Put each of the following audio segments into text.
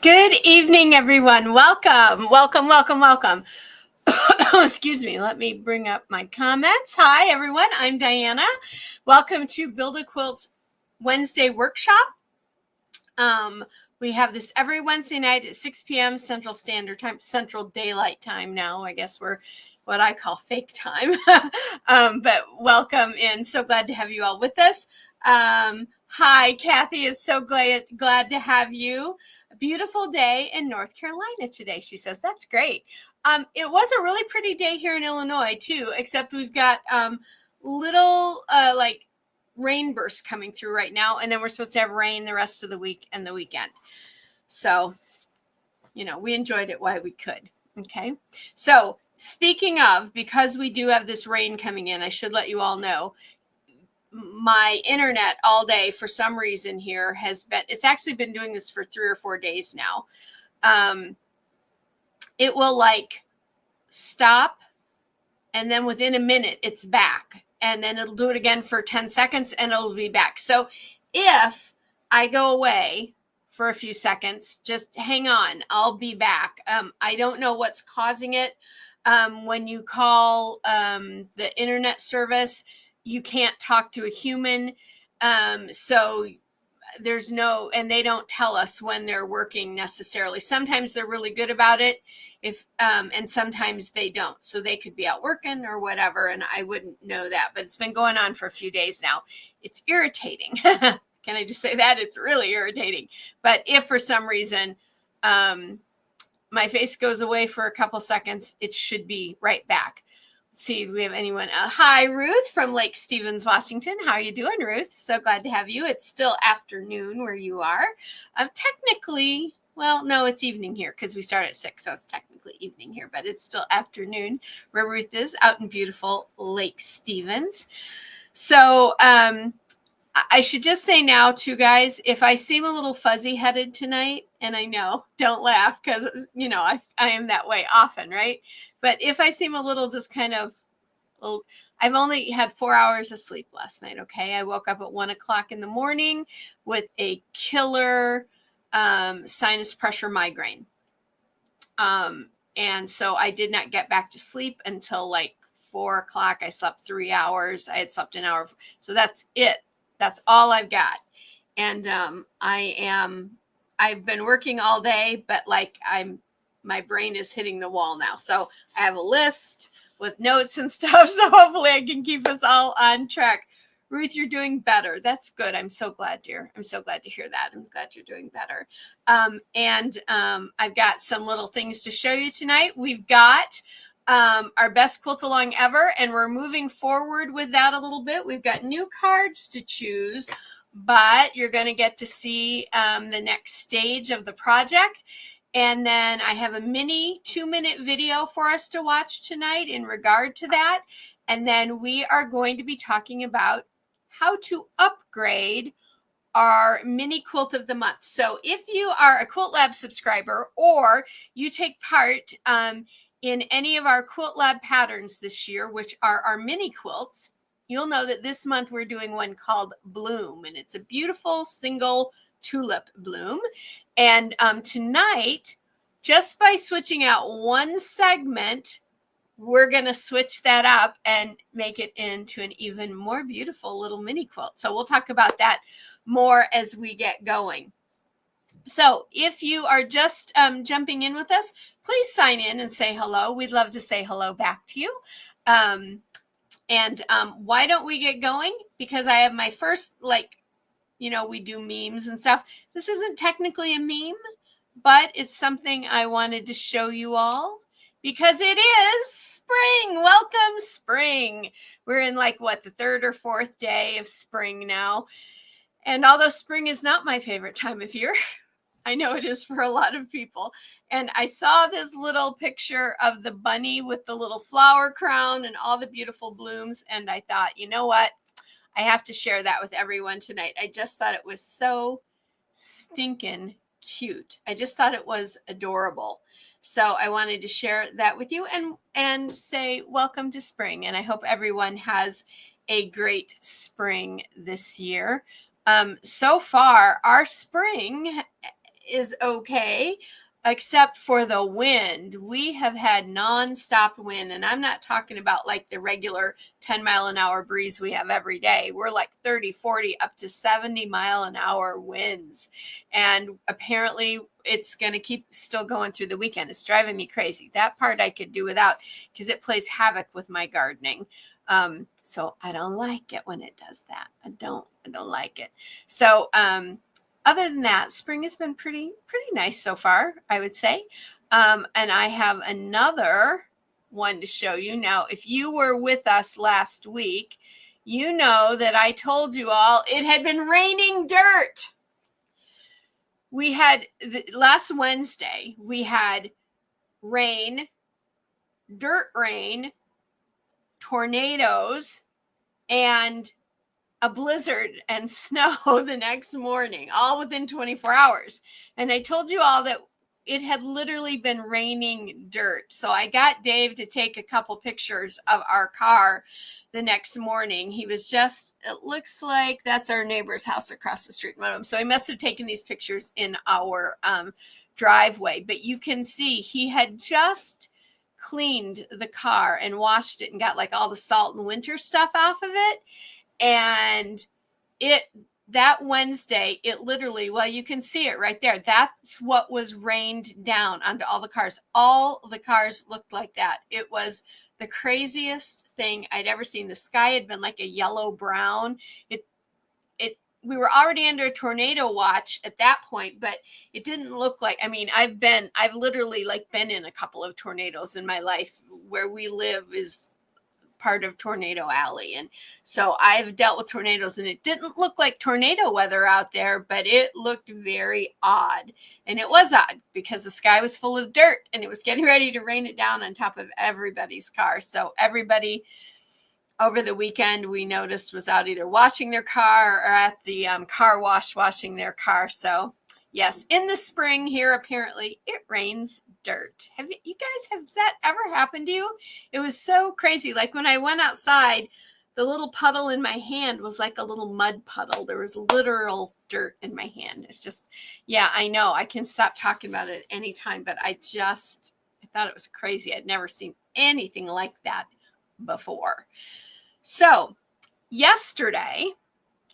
Good evening, everyone. Welcome, welcome, welcome, welcome. Excuse me. Let me bring up my comments. Hi, everyone. I'm Diana. Welcome to Build a Quilt's Wednesday workshop. We have this every Wednesday night at 6 p.m. Central Standard Time, Central Daylight Time now. I guess we're what I call fake time. But welcome and so glad to have you all with us. Hi, Kathy. It's so glad to have you. A beautiful day in North Carolina today, she says. That's great. It was a really pretty day here in Illinois, too, except we've got little like rain bursts coming through right now, and then we're supposed to have rain the rest of the week and the weekend. So, we enjoyed it while we could. Okay. So speaking of, because we do have this rain coming in, I should let you all know my internet all day for some reason here it's actually been doing this for 3 or 4 days now. It will like stop and then within a minute it's back, and then it'll do it again for 10 seconds and it'll be back. So if I go away for a few seconds, just hang on, I'll be back. I don't know what's causing it. When you call the internet service, you can't talk to a human. So there's no, and they don't tell us when they're working necessarily. Sometimes they're really good about it, and sometimes they don't. So they could be out working or whatever, and I wouldn't know that. But it's been going on for a few days now. It's irritating. Can I just say that? It's really irritating. But if for some reason my face goes away for a couple seconds, it should be right back. Let's see, do we have anyone? Hi, Ruth from Lake Stevens, Washington. How are you doing, Ruth? So glad to have you. It's still afternoon where you are. Technically, well, no, it's evening here because we start at 6, so it's technically evening here, but it's still afternoon where Ruth is, out in beautiful Lake Stevens. So I should just say now, too, guys, if I seem a little fuzzy-headed tonight, and I know, don't laugh, because, I am that way often, right? But if I seem a little just kind of, well, I've only had 4 hours of sleep last night, okay? I woke up at 1 o'clock in the morning with a killer sinus pressure migraine. And so I did not get back to sleep until like 4 o'clock. I slept 3 hours. I had slept an hour. So that's it. That's all I've got. And I've been working all day, but my brain is hitting the wall now. So I have a list with notes and stuff. So hopefully I can keep us all on track. Ruth, you're doing better. That's good. I'm so glad, dear. I'm so glad to hear that. I'm glad you're doing better. I've got some little things to show you tonight. We've got our best quilt along ever, and we're moving forward with that a little bit. We've got new cards to choose, but you're going to get to see the next stage of the project. And then I have a mini 2-minute video for us to watch tonight in regard to that. And then we are going to be talking about how to upgrade our mini quilt of the month. So if you are a Quilt Lab subscriber or you take part in any of our Quilt Lab patterns this year, which are our mini quilts, you'll know that this month we're doing one called Bloom, and it's a beautiful single tulip bloom. And tonight, just by switching out one segment, we're going to switch that up and make it into an even more beautiful little mini quilt. So we'll talk about that more as we get going. So if you are just jumping in with us, please sign in and say hello. We'd love to say hello back to you. Why don't we get going? Because I have my first, we do memes and stuff. This isn't technically a meme, but it's something I wanted to show you all because it is spring. Welcome, spring. We're in the 3rd or 4th day of spring now. And although spring is not my favorite time of year, I know it is for a lot of people. And I saw this little picture of the bunny with the little flower crown and all the beautiful blooms. And I thought, you know what? I have to share that with everyone tonight. I just thought it was so stinking cute. I just thought it was adorable. So I wanted to share that with you and say welcome to spring. And I hope everyone has a great spring this year. So far, our spring is okay, except for the wind. We have had nonstop wind, and I'm not talking about like the regular 10-mile-an-hour breeze we have every day. We're like 30, 40, up to 70-mile-an-hour winds. And apparently it's going to keep still going through the weekend. It's driving me crazy. That part I could do without because it plays havoc with my gardening. So I don't like it when it does that. I don't like it. So, other than that, spring has been pretty nice so far, I would say. And I have another one to show you. Now, if you were with us last week, you know that I told you all it had been raining dirt. We had last Wednesday, we had rain, dirt rain, tornadoes, and a blizzard and snow the next morning, all within 24 hours. And I told you all that it had literally been raining dirt. So I got Dave to take a couple pictures of our car the next morning. He was just, it looks like that's our neighbor's house across the street. So he must have taken these pictures in our driveway. But you can see he had just cleaned the car and washed it and got like all the salt and winter stuff off of it. And that Wednesday, it literally, well, you can see it right there. That's what was rained down onto all the cars. All the cars looked like that. It was the craziest thing I'd ever seen. The sky had been like a yellow brown. We were already under a tornado watch at that point, but it didn't look like, I mean, I've literally like been in a couple of tornadoes in my life. Where we live is part of Tornado Alley. And so I've dealt with tornadoes, and it didn't look like tornado weather out there, but it looked very odd. And it was odd because the sky was full of dirt and it was getting ready to rain it down on top of everybody's car. So everybody over the weekend we noticed was out either washing their car or at the car wash washing their car. So yes, in the spring here, apparently it rains dirt. Has that ever happened to you? It was so crazy. Like when I went outside, the little puddle in my hand was like a little mud puddle. There was literal dirt in my hand. It's just, yeah, I know I can stop talking about it anytime, but I thought it was crazy. I'd never seen anything like that before. So yesterday,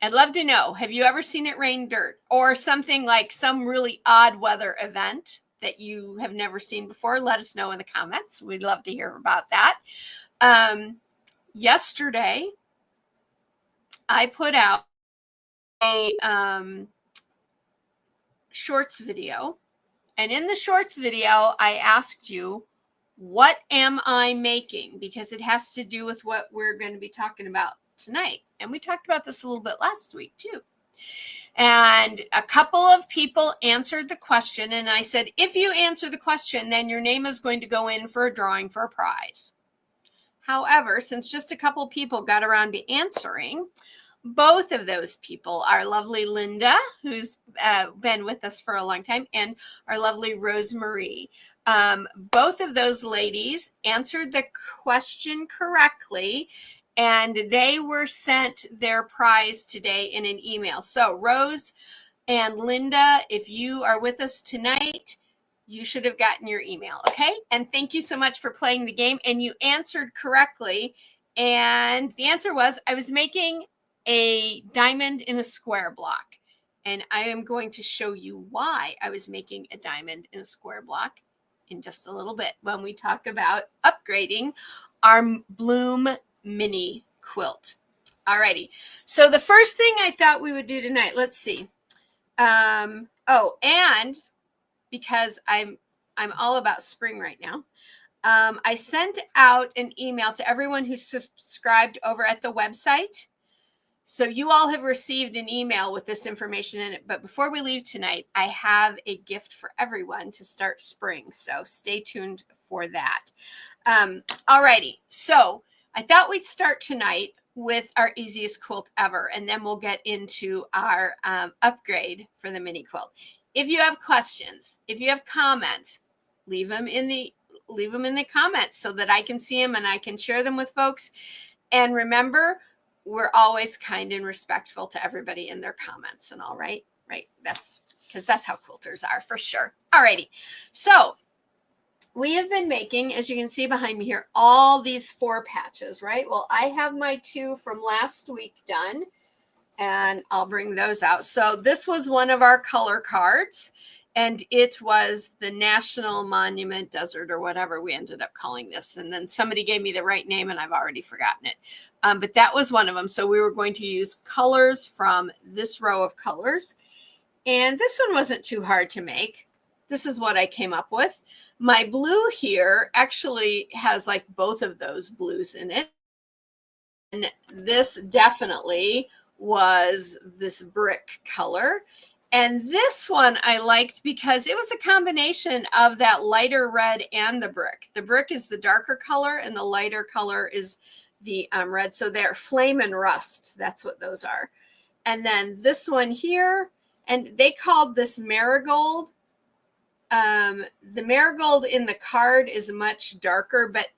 I'd love to know, have you ever seen it rain dirt or something like some really odd weather event that you have never seen before? Let us know in the comments. We'd love to hear about that. Yesterday, I put out a shorts video. And in the shorts video, I asked you, what am I making? Because it has to do with what we're going to be talking about tonight. And we talked about this a little bit last week too. And a couple of people answered the question. And I said, if you answer the question, then your name is going to go in for a drawing for a prize. However, since just a couple people got around to answering, both of those people, our lovely Linda, who's been with us for a long time, and our lovely Rosemarie, both of those ladies answered the question correctly, and they were sent their prize today in an email. So Rose and Linda, if you are with us tonight, you should have gotten your email, okay? And thank you so much for playing the game. And you answered correctly. And the answer was, I was making a diamond in a square block. And I am going to show you why I was making a diamond in a square block in just a little bit when we talk about upgrading our Bloom Mini Quilt. Alrighty. So the first thing I thought we would do tonight, let's see. And because I'm all about spring right now, I sent out an email to everyone who's subscribed over at the website. So you all have received an email with this information in it. But before we leave tonight, I have a gift for everyone to start spring. So stay tuned for that. Alrighty. So I thought we'd start tonight with our easiest quilt ever, and then we'll get into our upgrade for the mini quilt. If you have questions, if you have comments, leave them in the comments so that I can see them and I can share them with folks. And remember, we're always kind and respectful to everybody in their comments and all, right? Right. That's because that's how quilters are for sure. Alrighty, so we have been making, as you can see behind me here, all these 4 patches, right? Well, I have my 2 from last week done, and I'll bring those out. So this was one of our color cards, and it was the National Monument Desert, or whatever we ended up calling this. And then somebody gave me the right name, and I've already forgotten it. But that was one of them. So we were going to use colors from this row of colors. And this one wasn't too hard to make. This is what I came up with. My blue here actually has like both of those blues in it. And this definitely was this brick color. And this one I liked because it was a combination of that lighter red and the brick. The brick is the darker color and the lighter color is the red. So they're flame and rust. That's what those are. And then this one here, and they called this marigold. The marigold in the card is much darker, but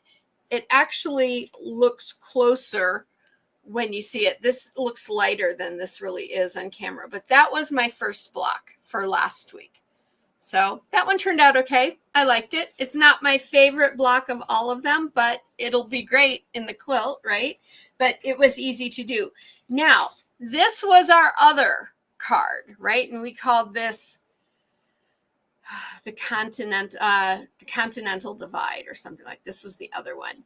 it actually looks closer when you see it. This looks lighter than this really is on camera, but that was my first block for last week. So that one turned out okay. I liked it. It's not my favorite block of all of them, but it'll be great in the quilt, right? But it was easy to do. Now, this was our other card, right? And we called this the Continental Divide or something like this. Was the other one.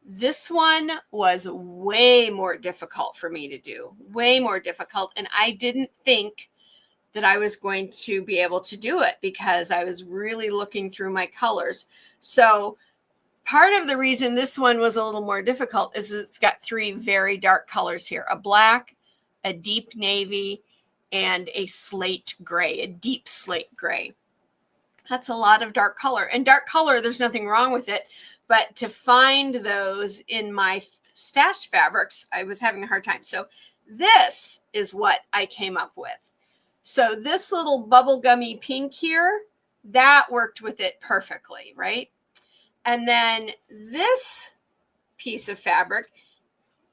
This one was way more difficult for me to do, way more difficult. And I didn't think that I was going to be able to do it because I was really looking through my colors. So part of the reason this one was a little more difficult is it's got 3 very dark colors here, a black, a deep navy, and a slate gray, a deep slate gray. That's a lot of dark color. And dark color, there's nothing wrong with it. But to find those in my stash fabrics, I was having a hard time. So this is what I came up with. So this little bubblegummy pink here, that worked with it perfectly, right? And then this piece of fabric,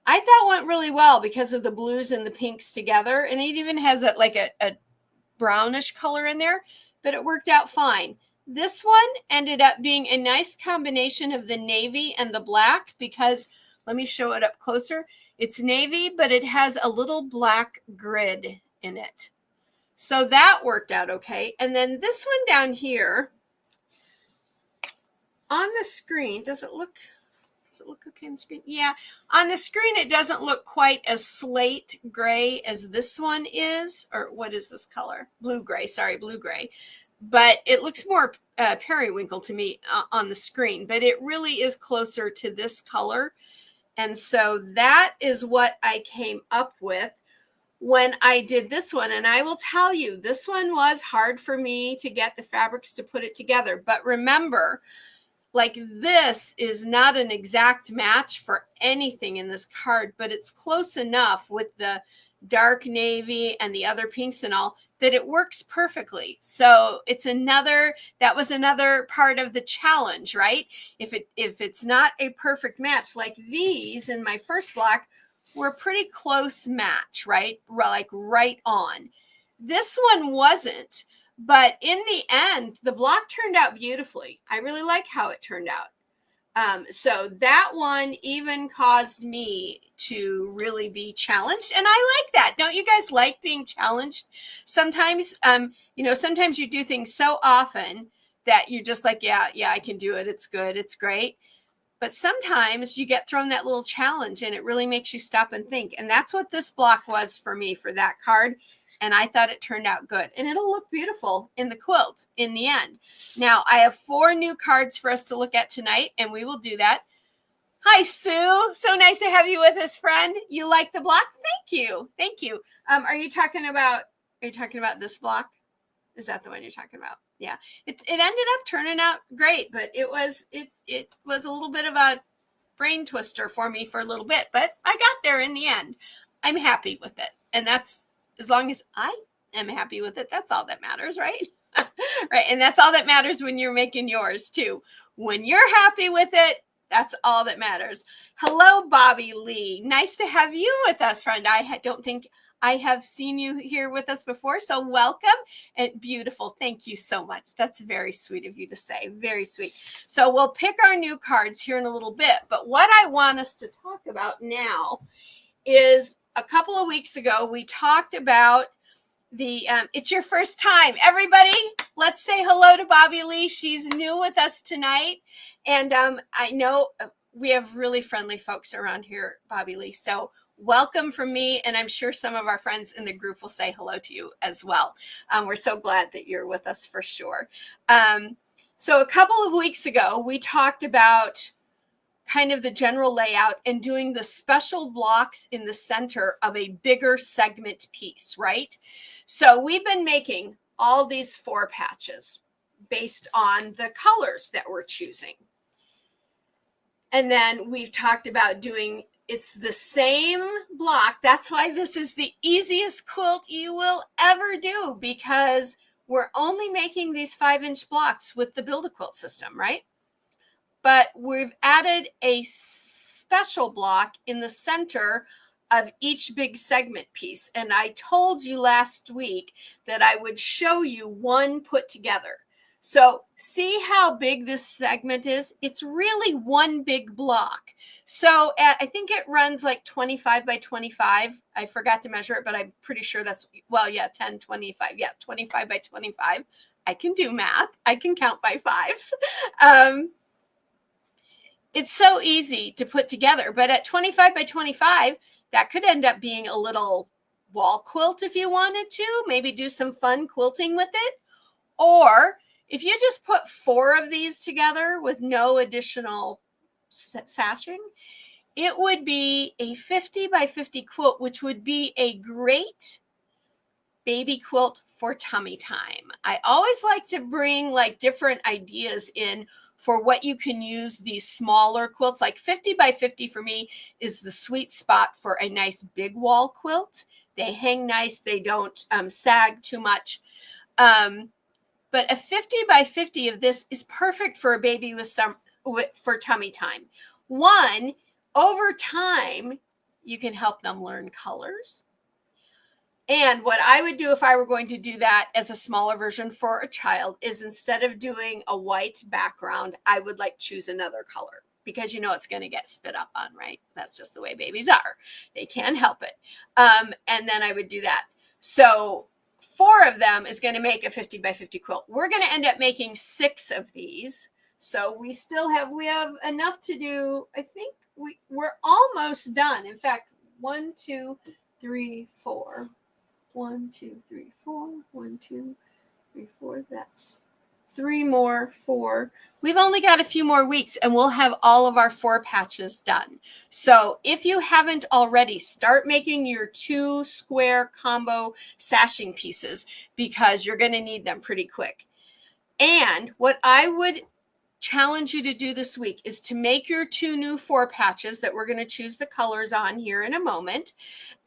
I thought went really well because of the blues and the pinks together. And it even has a brownish color in there, but it worked out fine. This one ended up being a nice combination of the navy and the black because, let me show it up closer. It's navy, but it has a little black grid in it. So that worked out okay. And then this one down here on the screen, does it look okay on the screen? Yeah, on the screen it doesn't look quite as slate gray as this one is, or what is this color? Blue gray, sorry, blue gray. But it looks more periwinkle to me on the screen, but it really is closer to this color. And so that is what I came up with when I did this one. And I will tell you, this one was hard for me to get the fabrics to put it together. But remember, like, this is not an exact match for anything in this card, but it's close enough with the dark navy and the other pinks and all that it works perfectly. So that was another part of the challenge, right? If it's not a perfect match, like these in my first block were a pretty close match, right? Like right on. This one wasn't, but in the end, the block turned out beautifully. I really like how it turned out. So that one even caused me to really be challenged. And I like that. Don't you guys like being challenged? Sometimes, sometimes you do things so often that you're just like, yeah, I can do it. It's good. It's great. But sometimes you get thrown that little challenge and it really makes you stop and think. And that's what this block was for me for that card. And I thought it turned out good. And it'll look beautiful in the quilt in the end. Now, I have 4 new cards for us to look at tonight, and we will do that. Hi, Sue. So nice to have you with us, friend. You like the block? Thank you. Thank you. Are you talking about this block? Is that the one you're talking about? Yeah. It ended up turning out great, but it was a little bit of a brain twister for me for a little bit, but I got there in the end. I'm happy with it. And that's, as long as I am happy with it, that's all that matters, right? Right. And that's all that matters when you're making yours too. When you're happy with it, that's all that matters. Hello, Bobby Lee. Nice to have you with us, friend. I don't think I have seen you here with us before, so welcome and beautiful. Thank you so much. That's very sweet of you to say. Very sweet. So we'll pick our new cards here in a little bit, but what I want us to talk about now is a couple of weeks ago, we talked about the it's your first time. Everybody, let's say hello to Bobby Lee. She's new with us tonight. And I know we have really friendly folks around here, Bobby Lee. So welcome from me. And I'm sure some of our friends in the group will say hello to you as well. We're so glad that you're with us for sure. So a couple of weeks ago, we talked about kind of the general layout and doing the special blocks in the center of a bigger segment piece, right? So we've been making all these 4 patches based on the colors that we're choosing. And then we've talked about doing, it's the same block. That's why this is the easiest quilt you will ever do, because we're only making these 5-inch blocks with the Build-A-Quilt system, right? But we've added a special block in the center of each big segment piece. And I told you last week that I would show you one put together. So see how big this segment is? It's really one big block. So I think it runs like 25 by 25. I forgot to measure it, but I'm pretty sure that's, well, yeah, 10, 25. Yeah, 25 by 25. I can do math. I can count by fives. It's so easy to put together, but at 25 by 25, that could end up being a little wall quilt if you wanted to, maybe do some fun quilting with it. Or if you just put 4 of these together with no additional sashing, it would be a 50 by 50 quilt, which would be a great baby quilt for tummy time. I always like to bring like different ideas in for what you can use these smaller quilts. Like 50 by 50 for me is the sweet spot for a nice big wall quilt. They hang nice. They don't sag too much. But a 50 by 50 of this is perfect for a baby for tummy time. One, over time, you can help them learn colors. And what I would do if I were going to do that as a smaller version for a child is, instead of doing a white background, I would like choose another color, because you know it's going to get spit up on, right? That's just the way babies are. They can't help it. And then I would do that. So 4 of them is going to make a 50 by 50 quilt. We're going to end up making 6 of these. So we have enough to do. I think we're almost done. In fact, 1, 2, 3, 4. 1, 2, 3, 4. 1, 2, 3, 4. That's 3 more, 4. We've only got a few more weeks and we'll have all of our 4 patches done. So if you haven't already, start making your 2 square combo sashing pieces, because you're going to need them pretty quick. And what I would challenge you to do this week is to make your 2 new 4 patches that we're going to choose the colors on here in a moment.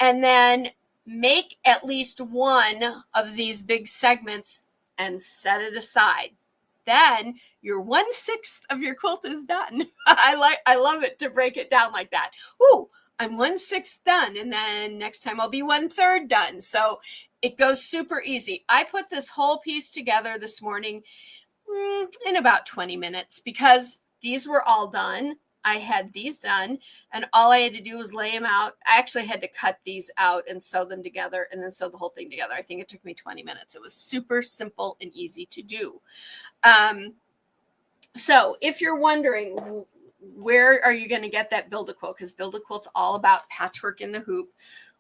And then make at least 1 of these big segments and set it aside. Then your 1/6 of your quilt is done. I love it to break it down like that. Ooh, I'm 1/6 done, and then next time I'll be 1/3 done. So it goes super easy. I put this whole piece together this morning in about 20 minutes, because these were all done. I had these done, and all I had to do was lay them out. I actually had to cut these out and sew them together and then sew the whole thing together. I think it took me 20 minutes. It was super simple and easy to do. So if you're wondering, where are you going to get that Build-A-Quilt? Because Build-A-Quilt's all about patchwork in the hoop.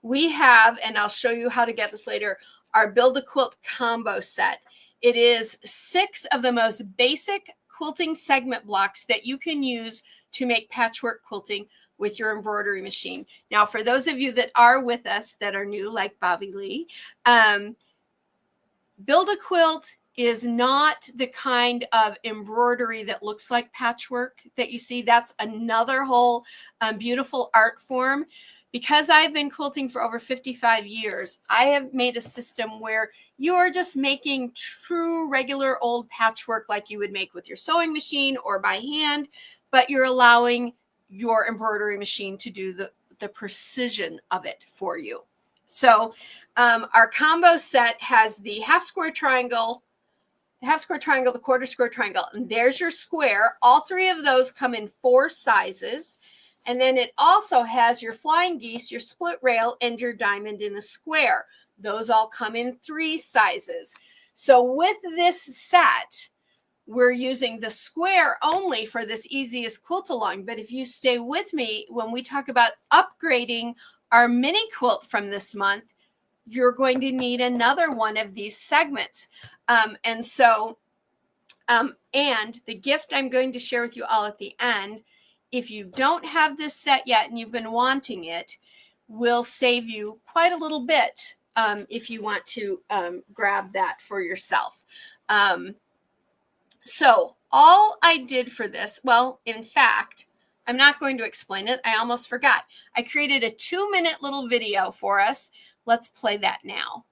We have, and I'll show you how to get this later, our Build-A-Quilt combo set. It is 6 of the most basic quilting segment blocks that you can use to make patchwork quilting with your embroidery machine. Now, for those of you that are with us that are new, like Bobby Lee, Build-A-Quilt is not the kind of embroidery that looks like patchwork that you see. That's another whole beautiful art form. Because I've been quilting for over 55 years, I have made a system where you're just making true regular old patchwork like you would make with your sewing machine or by hand, but you're allowing your embroidery machine to do the precision of it for you. So our combo set has the half square triangle, the quarter square triangle, and there's your square. All three of those come in 4 sizes. And then it also has your flying geese, your split rail, and your diamond in a square. Those all come in 3 sizes. So with this set, we're using the square only for this easiest quilt along. But if you stay with me, when we talk about upgrading our mini quilt from this month, you're going to need another one of these segments. And the gift I'm going to share with you all at the end, if you don't have this set yet and you've been wanting it, will save you quite a little bit if you want to grab that for yourself. So all I did for this, well, in fact, I'm not going to explain it. I almost forgot. I created a 2-minute little video for us. Let's play that now.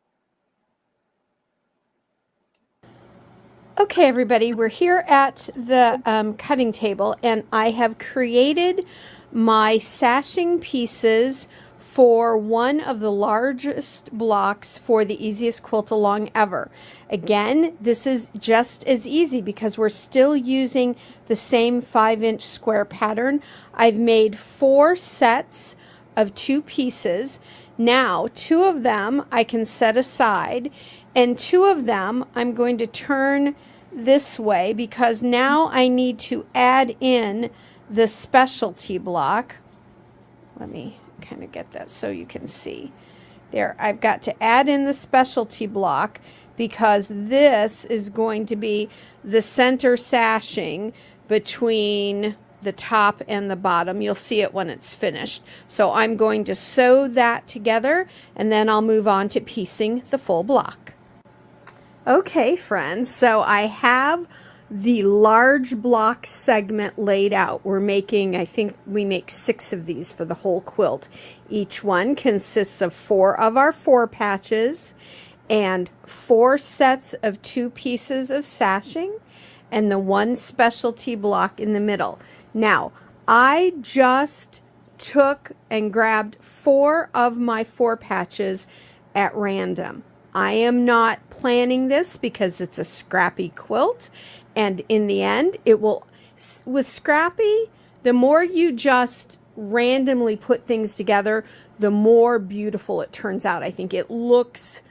Okay, everybody, we're here at the cutting table, and I have created my sashing pieces for one of the largest blocks for the easiest quilt along ever. Again, this is just as easy because we're still using the same 5-inch square pattern. I've made 4 sets of 2 pieces. Now, 2 of them I can set aside, and 2 of them I'm going to turn this way because now I need to add in the specialty block. Let me kind of get that so you can see. There, I've got to add in the specialty block because this is going to be the center sashing between the top and the bottom. You'll see it when it's finished. So I'm going to sew that together, and then I'll move on to piecing the full block. Okay, friends, so I have the large block segment laid out. We're making, I think we make 6 of these for the whole quilt. Each one consists of 4 of our 4 patches and 4 sets of 2 pieces of sashing and the 1 specialty block in the middle. Now, I just took and grabbed 4 of my 4 patches at random. I am not planning this because it's a scrappy quilt, and in the end it will, with scrappy, the more you just randomly put things together, the more beautiful it turns out. I think it looks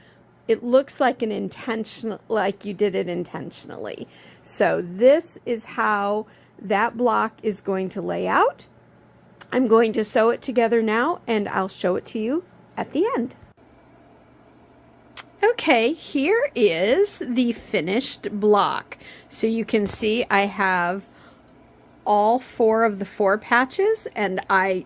like an intentional, like you did it intentionally. So this is how that block is going to lay out. I'm going to sew it together now, and I'll show it to you at the end. Okay, here is the finished block. So you can see I have all 4 of the 4 patches, and I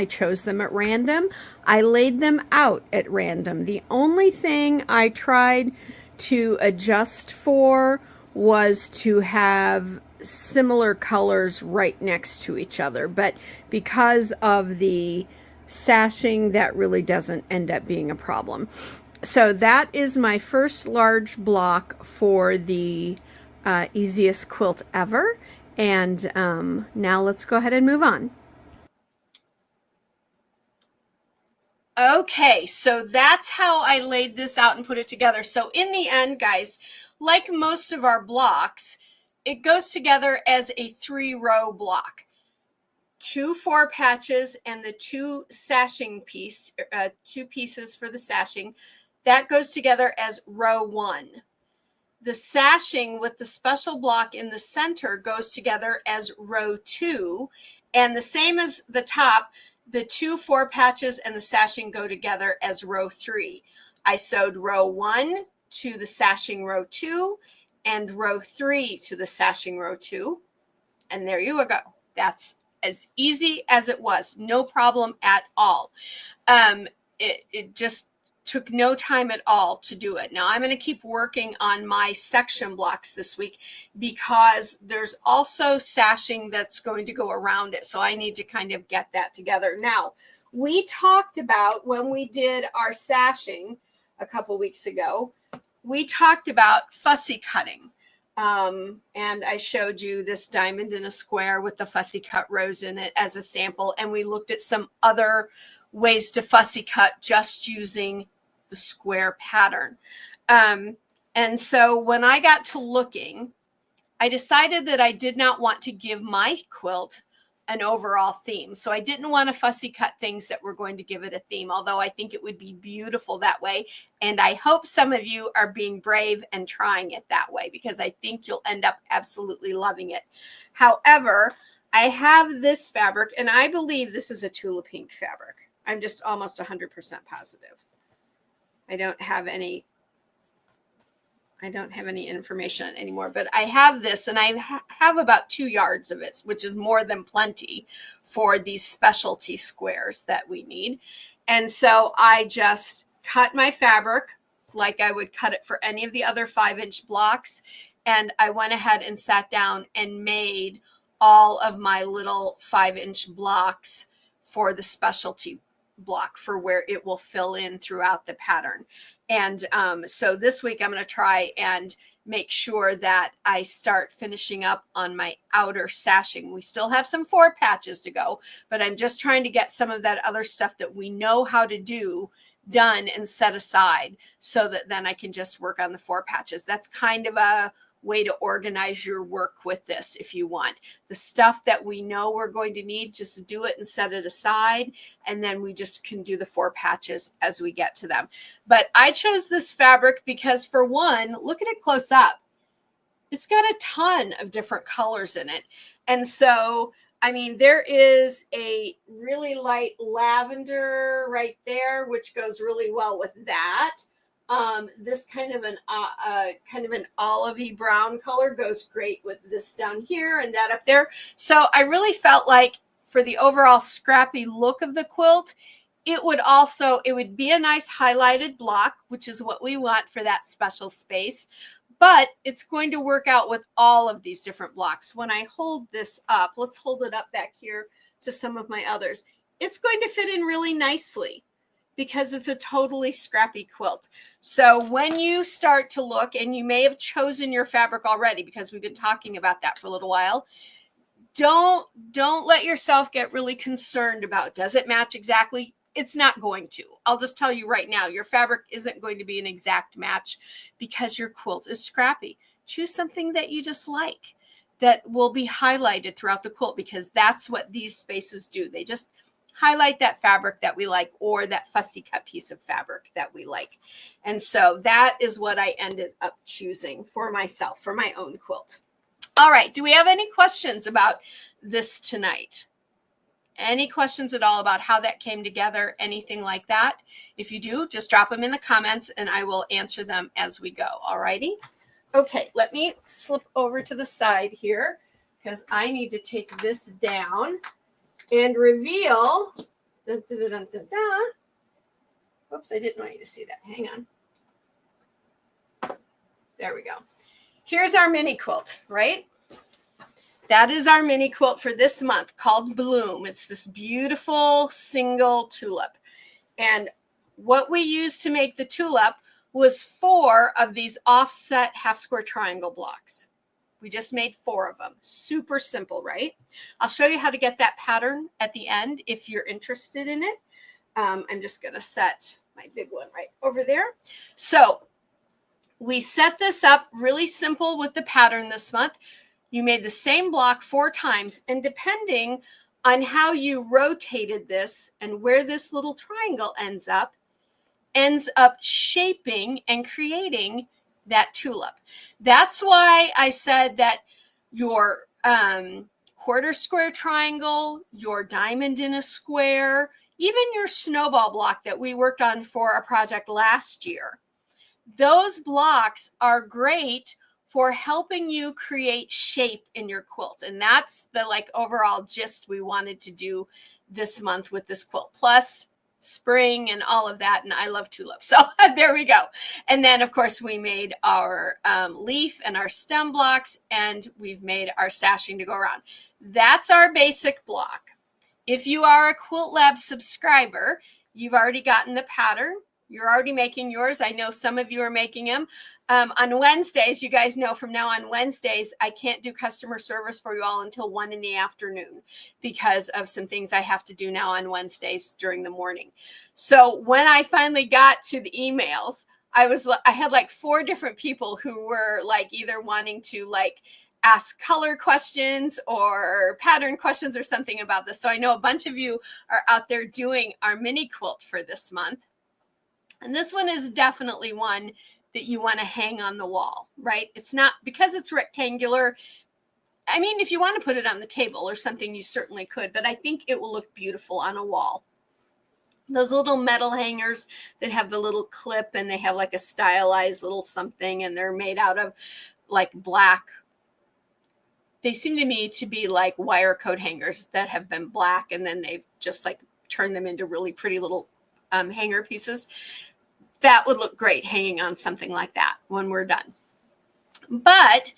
chose them at random. I laid them out at random. The only thing I tried to adjust for was to have similar colors right next to each other, but because of the sashing, that really doesn't end up being a problem. So that is my first large block for the easiest quilt ever. And now let's go ahead and move on. Okay, so that's how I laid this out and put it together. So in the end, guys, like most of our blocks, it goes together as a 3-row block. 2 4 patches and the 2 sashing piece, 2 pieces for the sashing. That goes together as row 1. The sashing with the special block in the center goes together as row 2. And the same as the top, the 2 4 patches and the sashing go together as row 3. I sewed row 1 to the sashing row 2 and row 3 to the sashing row 2. And there you go. That's as easy as it was. No problem at all. It just took no time at all to do it. Now I'm going to keep working on my section blocks this week because there's also sashing that's going to go around it. So I need to kind of get that together. Now, we talked about when we did our sashing a couple weeks ago, we talked about fussy cutting. And I showed you this diamond in a square with the fussy cut rows in it as a sample. And we looked at some other ways to fussy cut just using the square pattern. And so when I got to looking, I decided that I did not want to give my quilt an overall theme. So I didn't want to fussy cut things that were going to give it a theme, although I think it would be beautiful that way. And I hope some of you are being brave and trying it that way, because I think you'll end up absolutely loving it. However, I have this fabric, and I believe this is a Tula Pink fabric. I'm just almost 100% positive. I don't have any information anymore, but I have this, and I have about 2 yards of it, which is more than plenty for these specialty squares that we need. And so I just cut my fabric like I would cut it for any of the other 5-inch blocks. And I went ahead and sat down and made all of my little 5-inch blocks for the specialty block for where it will fill in throughout the pattern. And so this week I'm going to try and make sure that I start finishing up on my outer sashing. We still have some 4 patches to go, but I'm just trying to get some of that other stuff that we know how to do done and set aside, so that then I can just work on the 4 patches. That's kind of a way to organize your work with this. If you want the stuff that we know we're going to need, just do it and set it aside, and then we just can do the 4 patches as we get to them. But I chose this fabric because, for one, look at it close up. It's got a ton of different colors in it. And so, I mean, there is a really light lavender right there, which goes really well with that. This kind of an olivey brown color goes great with this down here and that up there. So I really felt like, for the overall scrappy look of the quilt, it would be a nice highlighted block, which is what we want for that special space. But it's going to work out with all of these different blocks. When I hold this up, let's hold it up back here to some of my others. It's going to fit in really nicely, because it's a totally scrappy quilt. So when you start to look, and you may have chosen your fabric already, because we've been talking about that for a little while, don't let yourself get really concerned about, does it match exactly? It's not going to. I'll just tell you right now, your fabric isn't going to be an exact match, because your quilt is scrappy. Choose something that you just like, that will be highlighted throughout the quilt, because that's what these spaces do. They just highlight that fabric that we like, or that fussy cut piece of fabric that we like. And so that is what I ended up choosing for myself, for my own quilt. All right. Do we have any questions about this tonight? Any questions at all about how that came together, anything like that? If you do, just drop them in the comments and I will answer them as we go. All righty. Okay, let me slip over to the side here, because I need to take this down and reveal. Dun, dun, dun, dun, dun, dun. Oops, I didn't want you to see that. Hang on. There we go. Here's our mini quilt, right? That is our mini quilt for this month, called Bloom. It's this beautiful single tulip. And what we used to make the tulip was 4 of these offset half square triangle blocks. We just made 4 of them. Super simple, right? I'll show you how to get that pattern at the end if you're interested in it. I'm just going to set my big one right over there. So we set this up really simple with the pattern this month. You made the same block 4 times, and depending on how you rotated this and where this little triangle ends up shaping and creating that tulip. That's why I said that your quarter square triangle, your diamond in a square, even your snowball block that we worked on for a project last year, those blocks are great for helping you create shape in your quilt. And that's the overall gist we wanted to do this month with this quilt, plus spring and all of that. And I love tulips. So there we go. And then of course we made our leaf and our stem blocks, and we've made our sashing to go around. That's our basic block. If you are a Quilt Lab subscriber, you've already gotten the pattern You're already making yours. I know some of you are making them. On Wednesdays, you guys know from now on Wednesdays, I can't do customer service for you all until 1 in the afternoon because of some things I have to do now on Wednesdays during the morning. So when I finally got to the emails, I had like 4 different people who were like either wanting to like ask color questions or pattern questions or something about this. So I know a bunch of you are out there doing our mini quilt for this month. And this one is definitely one that you want to hang on the wall, right? It's not because it's rectangular. I mean, if you want to put it on the table or something, you certainly could, but I think it will look beautiful on a wall. Those little metal hangers that have the little clip and they have like a stylized little something and they're made out of like black. They seem to me to be like wire coat hangers that have been black and then they've just like turned them into really pretty little hanger pieces. That would look great hanging on something like that when we're done. But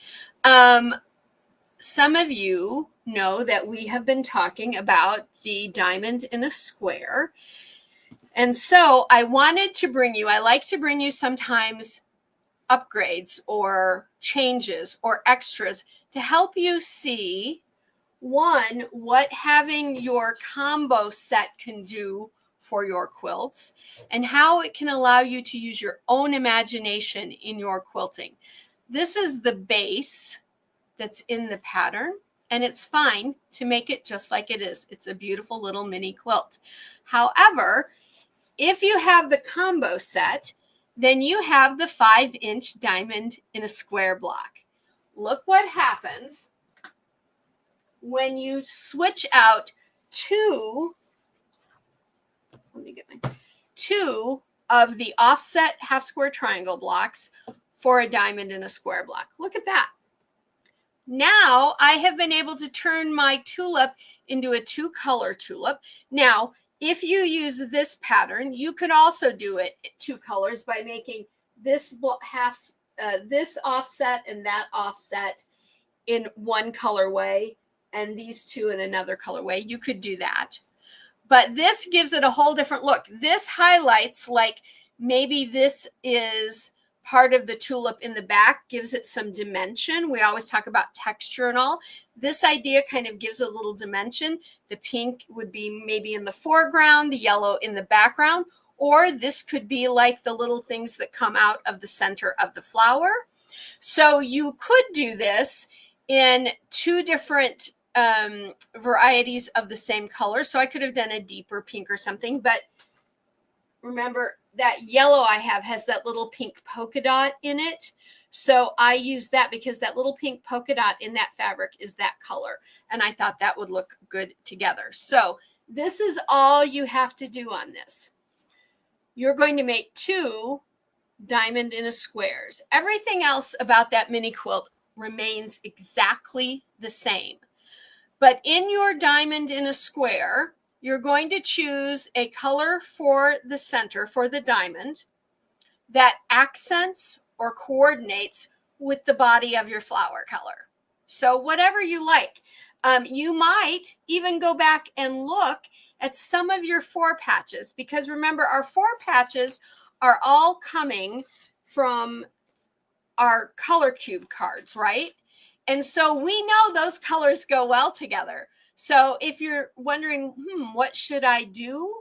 some of you know that we have been talking about the diamond in a square. And so I wanted to bring you, I like to bring you sometimes upgrades or changes or extras to help you see, one, what having your combo set can do for your quilts and how it can allow you to use your own imagination in your quilting. This is the base that's in the pattern, and it's fine to make it just like it is. It's a beautiful little mini quilt. However, if you have the combo set, then you have the 5-inch diamond in a square block. Look what happens when you switch out two of the offset half square triangle blocks for a diamond in a square block. Look at that. Now I have been able to turn my tulip into a 2-color tulip. Now, if you use this pattern, you could also do it 2 colors by making this this offset and that offset in one colorway and these 2 in another colorway. You could do that. But this gives it a whole different look. This highlights like maybe this is part of the tulip in the back, gives it some dimension. We always talk about texture and all. This idea kind of gives a little dimension. The pink would be maybe in the foreground, the yellow in the background, or this could be like the little things that come out of the center of the flower. So you could do this in 2 different varieties of the same color. So I could have done a deeper pink or something, but remember that yellow I have has that little pink polka dot in it. So I use that because that little pink polka dot in that fabric is that color. And I thought that would look good together. So this is all you have to do on this. You're going to make 2 diamond in a squares. Everything else about that mini quilt remains exactly the same. But in your diamond in a square, you're going to choose a color for the center, for the diamond, that accents or coordinates with the body of your flower color. So whatever you like. You might even go back and look at some of your 4 patches, because remember, our 4 patches are all coming from our color cube cards, right? And so we know those colors go well together. So if you're wondering, what should I do?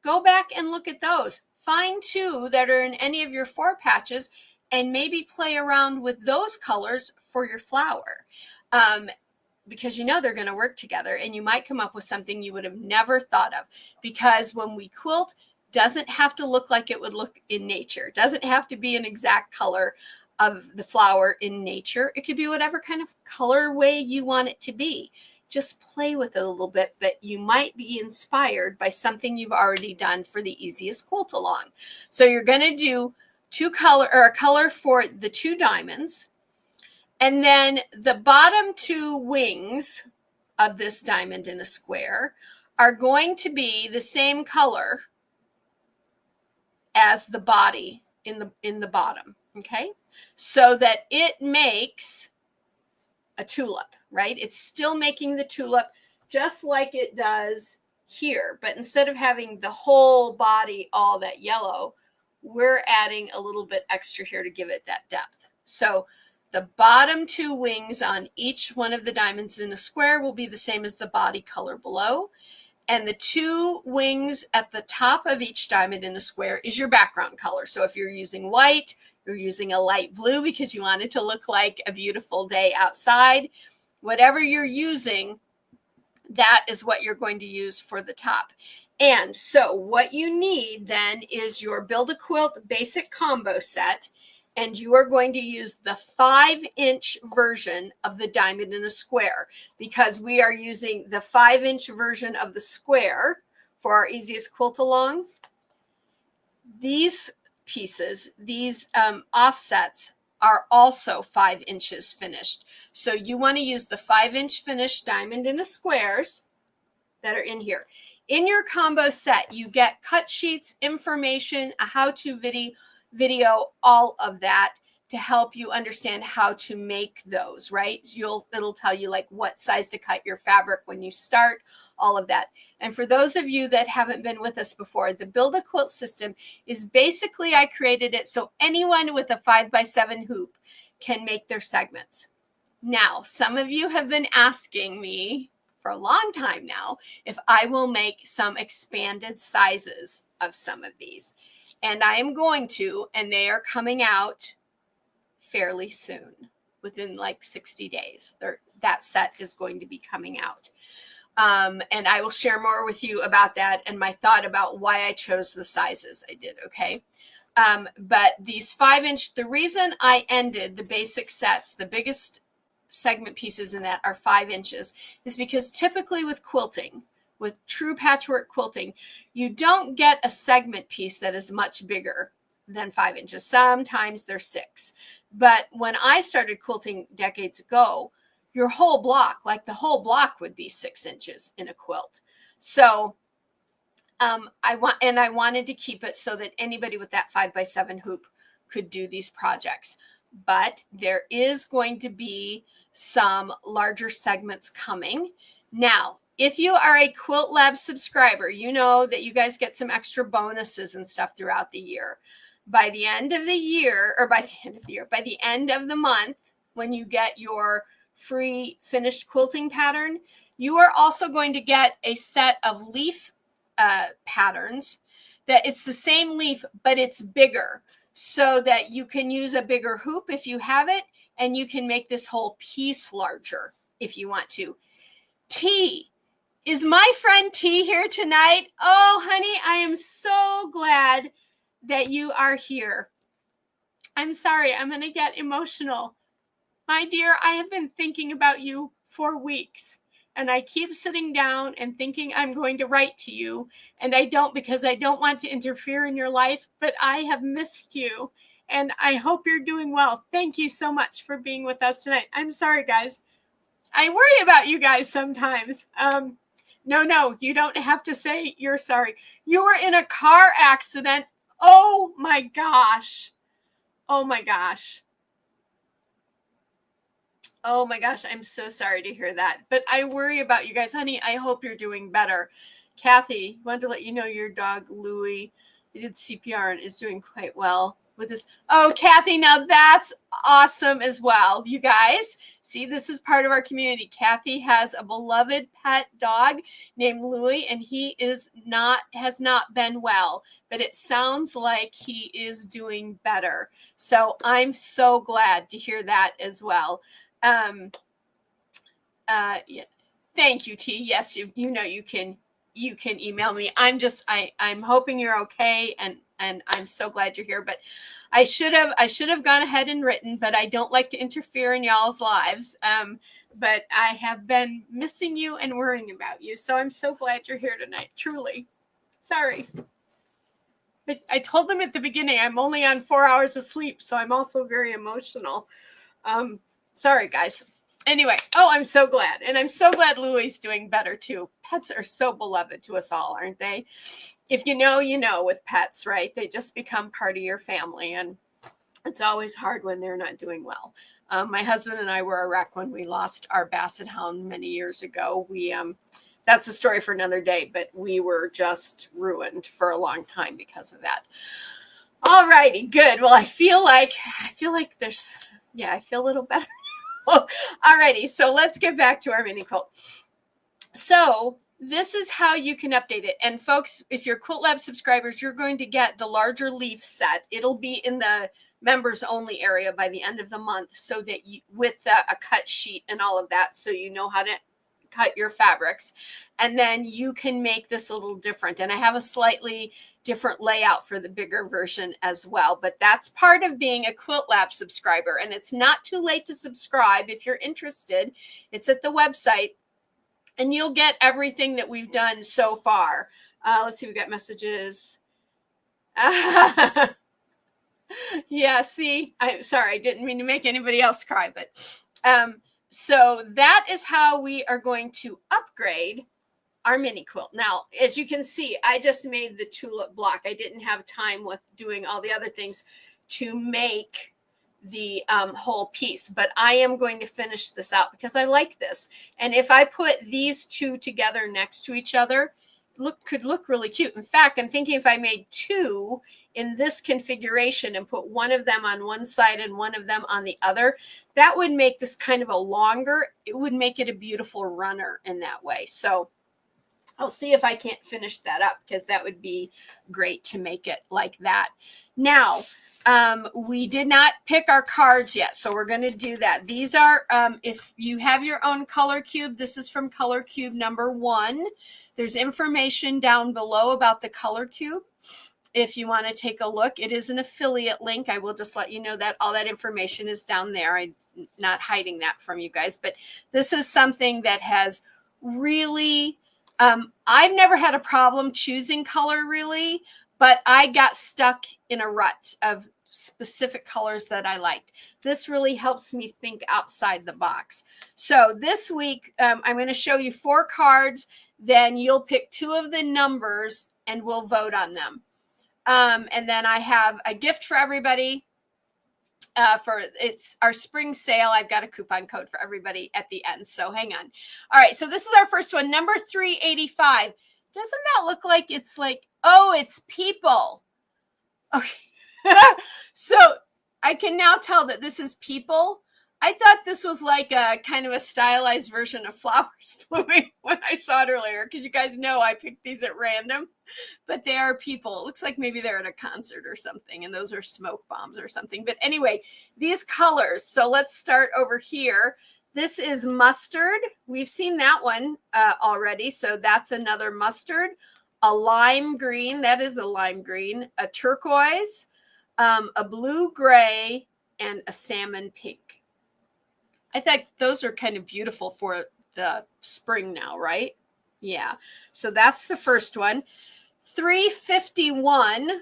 Go back and look at those. Find 2 that are in any of your 4 patches and maybe play around with those colors for your flower. Because you know they're going to work together and you might come up with something you would have never thought of. Because when we quilt, doesn't have to look like it would look in nature. It doesn't have to be an exact color of the flower in nature. It could be whatever kind of colorway you want it to be. Just play with it a little bit, but you might be inspired by something you've already done for the Easiest Quilt Along. So you're going to do a color for the 2 diamonds, and then the bottom 2 wings of this diamond in a square are going to be the same color as the body in the bottom. Okay, so that it makes a tulip, right? It's still making the tulip just like it does here, but instead of having the whole body all that yellow, we're adding a little bit extra here to give it that depth. So the bottom two wings on each one of the diamonds in a square will be the same as the body color below. And the two wings at the top of each diamond in the square is your background color. So if you're using white, you're using a light blue because you want it to look like a beautiful day outside. Whatever you're using, that is what you're going to use for the top. And so what you need then is your Build a Quilt basic combo set, and you are going to use the 5-inch version of the diamond in a square, because we are using the 5-inch version of the square for our Easiest Quilt Along. These pieces, these offsets, are also 5 inches finished. So you want to use the 5-inch finished diamond in the squares that are in here. In your combo set, you get cut sheets, information, a how-to video, all of that to help you understand how to make those, right? It'll tell you like what size to cut your fabric when you start, all of that. And for those of you that haven't been with us before, the Build a Quilt system is basically, I created it so anyone with a 5x7 hoop can make their segments. Now, some of you have been asking me for a long time now if I will make some expanded sizes of some of these. And I am going to, and they are coming out fairly soon, within like 60 days. That set is going to be coming out. And I will share more with you about that and my thought about why I chose the sizes I did, okay? But these 5-inch, the reason I ended the basic sets, the biggest segment pieces in that are 5 inches, is because typically with quilting, with true patchwork quilting, you don't get a segment piece that is much bigger than 5 inches. Sometimes they're 6. But when I started quilting decades ago, your whole block, like the whole block would be 6 inches in a quilt. So I wanted to keep it so that anybody with that 5x7 hoop could do these projects. But there is going to be some larger segments coming. Now, if you are a Quilt Lab subscriber, you know that you guys get some extra bonuses and stuff throughout the year. By the end of the year, or by the end of the month, when you get your free finished quilting pattern, you are also going to get a set of leaf patterns that it's the same leaf, but it's bigger, so that you can use a bigger hoop if you have it, and you can make this whole piece larger if you want to. T, is my friend T here tonight? Oh, honey, I am so glad that you are here. I'm sorry, I'm going to get emotional. My dear, I have been thinking about you for weeks, and I keep sitting down and thinking I'm going to write to you, and I don't, because I don't want to interfere in your life, but I have missed you, and I hope you're doing well. Thank you so much for being with us tonight. I'm sorry, guys. I worry about you guys sometimes. No, you don't have to say you're sorry. You were in a car accident. Oh my gosh. Oh my gosh. Oh my gosh, I'm so sorry to hear that. But I worry about you guys. Honey, I hope you're doing better. Kathy, wanted to let you know your dog, Louie, did CPR and is doing quite well with this. Oh, Kathy, now that's awesome as well. You guys, see, this is part of our community. Kathy has a beloved pet dog named Louie, and he has not been well, but it sounds like he is doing better. So I'm so glad to hear that as well. Yeah. Thank you, T. Yes, you know you can email me. I'm hoping you're okay, and I'm so glad you're here. But I should have gone ahead and written, but I don't like to interfere in y'all's lives. But I have been missing you and worrying about you, so I'm so glad you're here tonight. Truly, sorry. I told them at the beginning I'm only on 4 hours of sleep, so I'm also very emotional. Sorry, guys. Anyway, I'm so glad. And I'm so glad Louie's doing better, too. Pets are so beloved to us all, aren't they? If you know, you know with pets, right? They just become part of your family. And it's always hard when they're not doing well. My husband and I were a wreck when we lost our Basset Hound many years ago. That's a story for another day, but we were just ruined for a long time because of that. All righty, good. Well, I feel like there's, yeah, I feel a little better. All righty, so let's get back to our mini quilt. So this is how you can update it. And folks, if you're Quilt Lab subscribers, you're going to get the larger leaf set. It'll be in the members only area by the end of the month, so that you, with a cut sheet and all of that, so you know how to cut your fabrics. And then you can make this a little different. And I have a slightly different layout for the bigger version as well. But that's part of being a Quilt Lab subscriber. And it's not too late to subscribe if you're interested. It's at the website, and you'll get everything that we've done so far. Let's see, we got messages. Yeah, see, I'm sorry, I didn't mean to make anybody else cry, but so that is how we are going to upgrade our mini quilt. Now, as you can see, I just made the tulip block. I didn't have time with doing all the other things to make the whole piece, but I am going to finish this out because I like this. And if I put these two together next to each other, could look really cute. In fact, I'm thinking if I made two in this configuration and put one of them on one side and one of them on the other, that would make this kind of a longer, it would make it a beautiful runner in that way. So I'll see if I can't finish that up, because that would be great to make it like that. Now, we did not pick our cards yet, so we're going to do that. These are, if you have your own color cube, this is from color cube number 1. There's information down below about the color cube. If you want to take a look, it is an affiliate link. I will just let you know that all that information is down there. I'm not hiding that from you guys, but this is something that has really, I've never had a problem choosing color really, but I got stuck in a rut of specific colors that I liked. This really helps me think outside the box. So this week, I'm going to show you 4 cards. Then you'll pick 2 of the numbers and we'll vote on them. And then I have a gift for everybody. It's our spring sale. I've got a coupon code for everybody at the end. So hang on. All right. So this is our first one, number 385. Doesn't that look like it's like, oh, it's people. Okay. So I can now tell that this is people. I thought this was like a kind of a stylized version of flowers blooming when I saw it earlier, because you guys know I picked these at random, but they are people. It looks like maybe they're at a concert or something, and those are smoke bombs or something. But anyway, these colors. So let's start over here. This is mustard. We've seen that one already. So that's another mustard. A lime green. That is a lime green. A turquoise. A blue gray, and a salmon pink. I think those are kind of beautiful for the spring now, right? Yeah. So that's the first one. 351,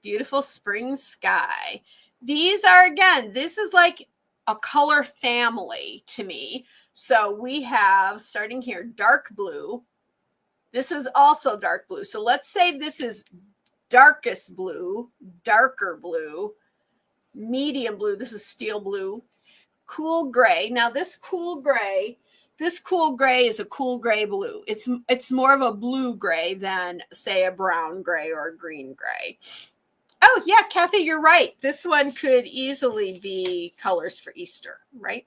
beautiful spring sky. These are, again, this is like a color family to me. So we have, starting here, dark blue. This is also dark blue. So let's say this is darkest blue, darker blue, medium blue. This is steel blue, cool gray. Now this cool gray is a cool gray blue. It's more of a blue gray than, say, a brown gray or a green gray. Oh yeah, Kathy, you're right. This one could easily be colors for Easter, right?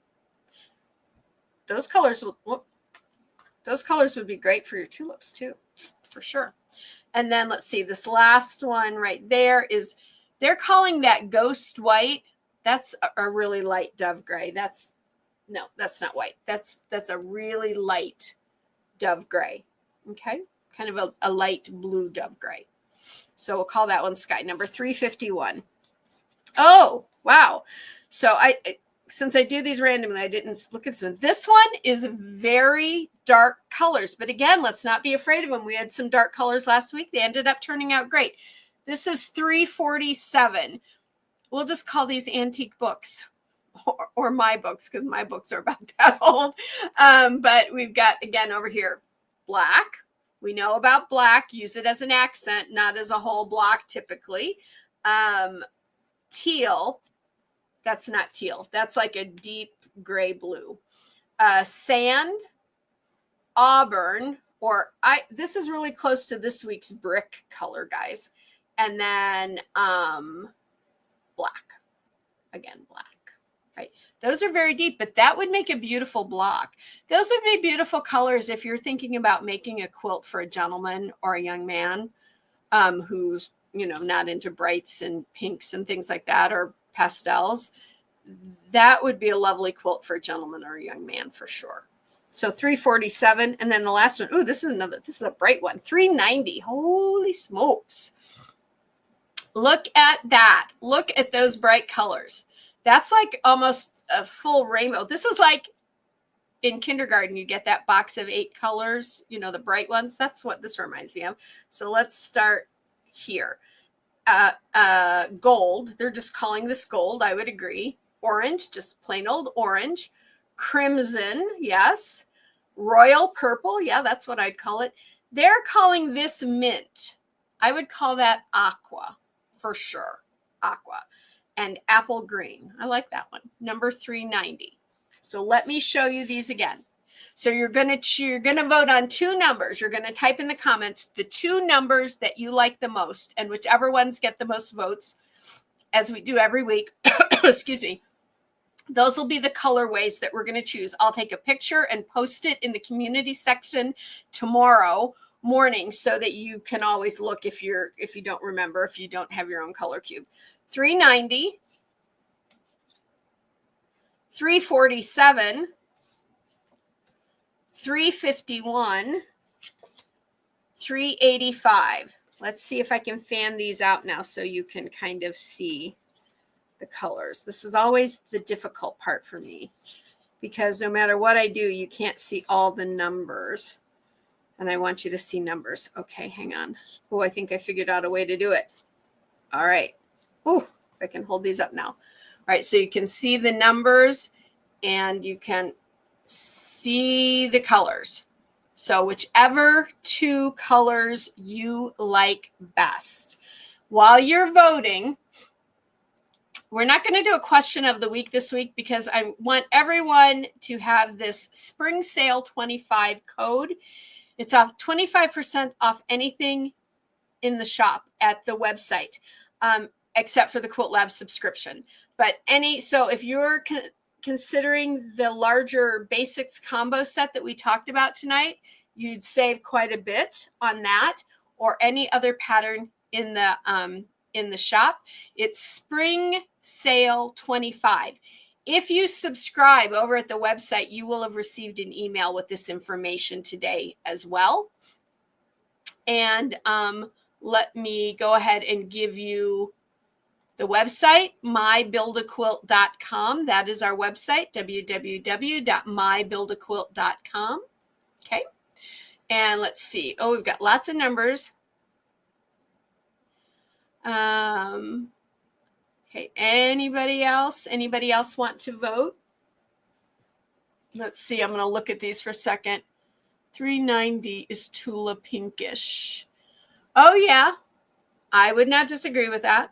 Those colors would be great for your tulips too, for sure. And then let's see, this last one right there is, they're calling that ghost white. That's a really light dove gray. That's not white. That's a really light dove gray. Okay. Kind of a light blue dove gray. So we'll call that one sky, number 351. Oh, wow. So since I do these randomly, I didn't look at this one. This one is very dark colors, but again, let's not be afraid of them. We had some dark colors last week. They ended up turning out great. This is 347. We'll just call these antique books, or my books, because my books are about that old. But we've got, again, over here, black. We know about black. Use it as an accent, not as a whole block typically. Teal. That's not teal. That's like a deep gray blue. Sand, auburn, this is really close to this week's brick color, guys. and then black. Again, black. Right. Those are very deep, but that would make a beautiful block. Those would be beautiful colors if you're thinking about making a quilt for a gentleman or a young man who's, you know, not into brights and pinks and things like that, or pastels. That would be a lovely quilt for a gentleman or a young man for sure. So 347, and then the last one. Oh, this is a bright one. 390. Holy smokes. Look at that. Look at those bright colors. That's like almost a full rainbow. This is like in kindergarten, you get that box of 8 colors, you know, the bright ones. That's what this reminds me of. So let's start here. Gold. They're just calling this gold. I would agree. Orange, just plain old orange. Crimson, yes. Royal purple. Yeah, that's what I'd call it. They're calling this mint. I would call that aqua for sure. Aqua. And apple green. I like that one. Number 390. So let me show you these again. So you're going to vote on 2 numbers. You're going to type in the comments the 2 numbers that you like the most, and whichever ones get the most votes, as we do every week, excuse me, those will be the colorways that we're going to choose. I'll take a picture and post it in the community section tomorrow morning so that you can always look if you don't remember, if you don't have your own color cube. 390, 347, 351, 385. Let's see if I can fan these out now so you can kind of see the colors. This is always the difficult part for me because no matter what I do, you can't see all the numbers. And I want you to see numbers. Okay, hang on. Oh, I think I figured out a way to do it. All right. Oh, I can hold these up now. All right, so you can see the numbers and you can see the colors. So whichever 2 colors you like best. While you're voting, we're not going to do a question of the week this week because I want everyone to have this spring sale 25 code. It's off 25% off anything in the shop at the website, except for the Quilt Lab subscription. But so if you're considering the larger basics combo set that we talked about tonight, you'd save quite a bit on that or any other pattern in the shop. It's spring sale 25. If you subscribe over at the website, you will have received an email with this information today as well. And let me go ahead and give you the website, mybuildaquilt.com. That is our website, www.mybuildaquilt.com. Okay. And let's see. Oh, we've got lots of numbers. Okay. Anybody else want to vote? Let's see. I'm going to look at these for a second. 390 is Tula pinkish. Oh, yeah. I would not disagree with that.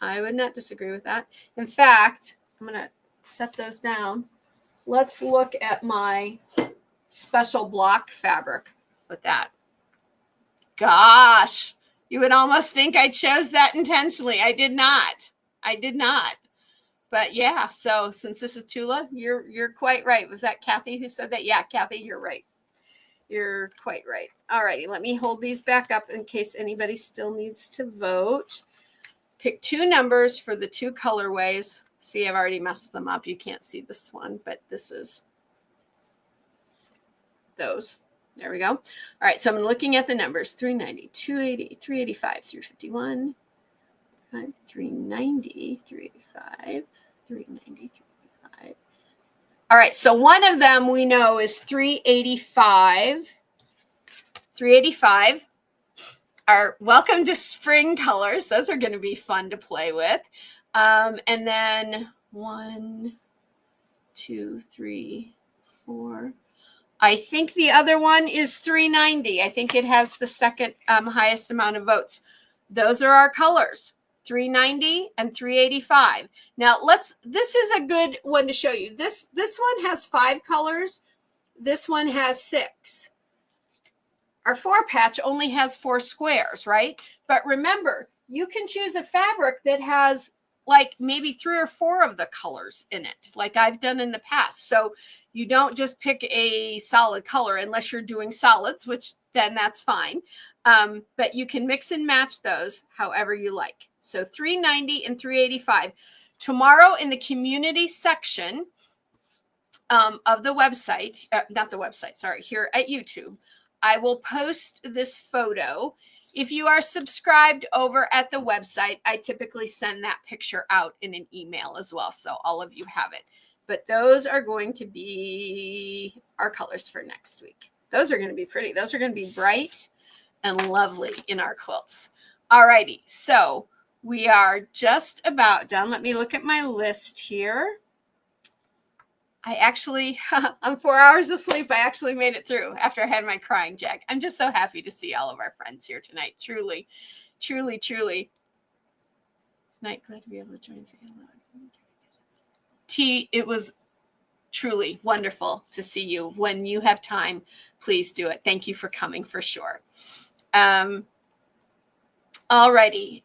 In fact, I'm going to set those down. Let's look at my special block fabric with that. Gosh, you would almost think I chose that intentionally. I did not. But yeah, so since this is Tula, you're quite right. Was that Kathy who said that? Yeah, Kathy, you're right. You're quite right. All righty, let me hold these back up in case anybody still needs to vote. Pick 2 numbers for the 2 colorways. See, I've already messed them up. You can't see this one, but this is those. There we go. All right, so I'm looking at the numbers. 390, 280, 385, 351, 390, 385, 390, 385. All right, so one of them we know is 385. 385. Our welcome to spring colors. Those are going to be fun to play with. And then 1, 2, 3, 4. I think the other one is 390. I think it has the second highest amount of votes. Those are our colors, 390 and 385. Now this is a good one to show you. This one has 5 colors. This one has 6. Our 4 patch only has 4 squares, right? But remember, you can choose a fabric that has like maybe 3 or 4 of the colors in it, like I've done in the past. So you don't just pick a solid color unless you're doing solids, which then that's fine. But you can mix and match those however you like. So $3.90 and $3.85. Tomorrow in the community section of the website, not the website, sorry, here at YouTube, I will post this photo. If you are subscribed over at the website, I typically send that picture out in an email as well, so all of you have it. But those are going to be our colors for next week. Those are going to be pretty. Those are going to be bright and lovely in our quilts. All righty, so we are just about done. Let me look at my list here. I'm 4 hours asleep. I actually made it through after I had my crying jag. I'm just so happy to see all of our friends here tonight. Truly, truly, truly. Tonight, glad to be able to join and say hello. T, it was truly wonderful to see you. When you have time, please do it. Thank you for coming for sure. All righty.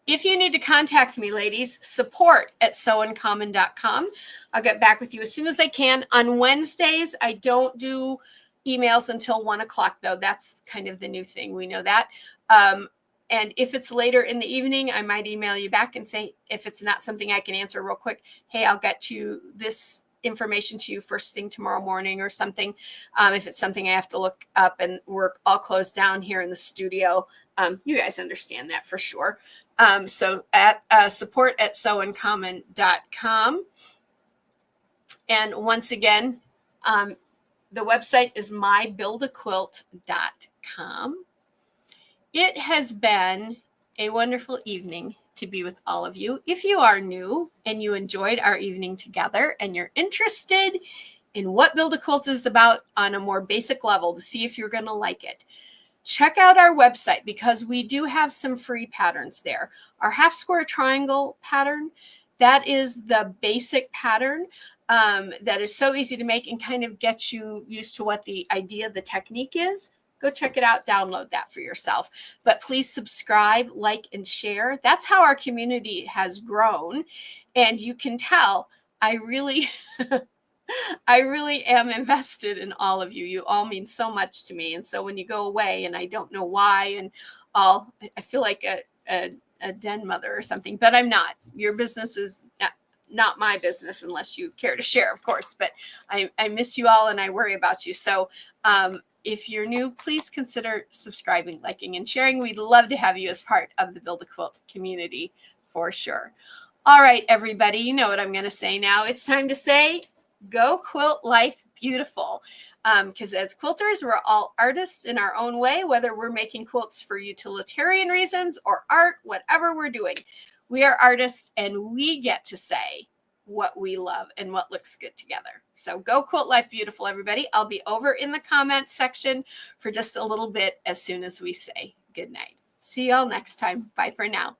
If you need to contact me, ladies, support@sewuncommon.com. I'll get back with you as soon as I can. On Wednesdays, I don't do emails until 1 o'clock, though. That's kind of the new thing. We know that. And if it's later in the evening, I might email you back and say, if it's not something I can answer real quick, hey, I'll get you this information to you first thing tomorrow morning or something. If it's something I have to look up and we're all closed down here in the studio, you guys understand that for sure. So at support@sewuncommon.com. And once again, the website is mybuildaquilt.com. It has been a wonderful evening to be with all of you. If you are new and you enjoyed our evening together and you're interested in what Build a Quilt is about on a more basic level to see if you're going to like it, check out our website because we do have some free patterns there. Our half square triangle pattern, that is the basic pattern that is so easy to make and kind of gets you used to what the idea, the technique is. Go check it out, download that for yourself. But please subscribe, like, and share. That's how our community has grown. And you can tell I really am invested in all of you. You all mean so much to me. And so when you go away and I don't know why and all, I feel like a den mother or something, but I'm not. Your business is not my business unless you care to share, of course. But I miss you all and I worry about you. So if you're new, please consider subscribing, liking, and sharing. We'd love to have you as part of the Build a Quilt community for sure. All right, everybody, you know what I'm going to say now. It's time to say, go quilt life beautiful. Because as quilters, we're all artists in our own way, whether we're making quilts for utilitarian reasons or art, whatever we're doing. We are artists and we get to say what we love and what looks good together. So go quilt life beautiful, everybody. I'll be over in the comments section for just a little bit as soon as we say good night. See y'all next time. Bye for now.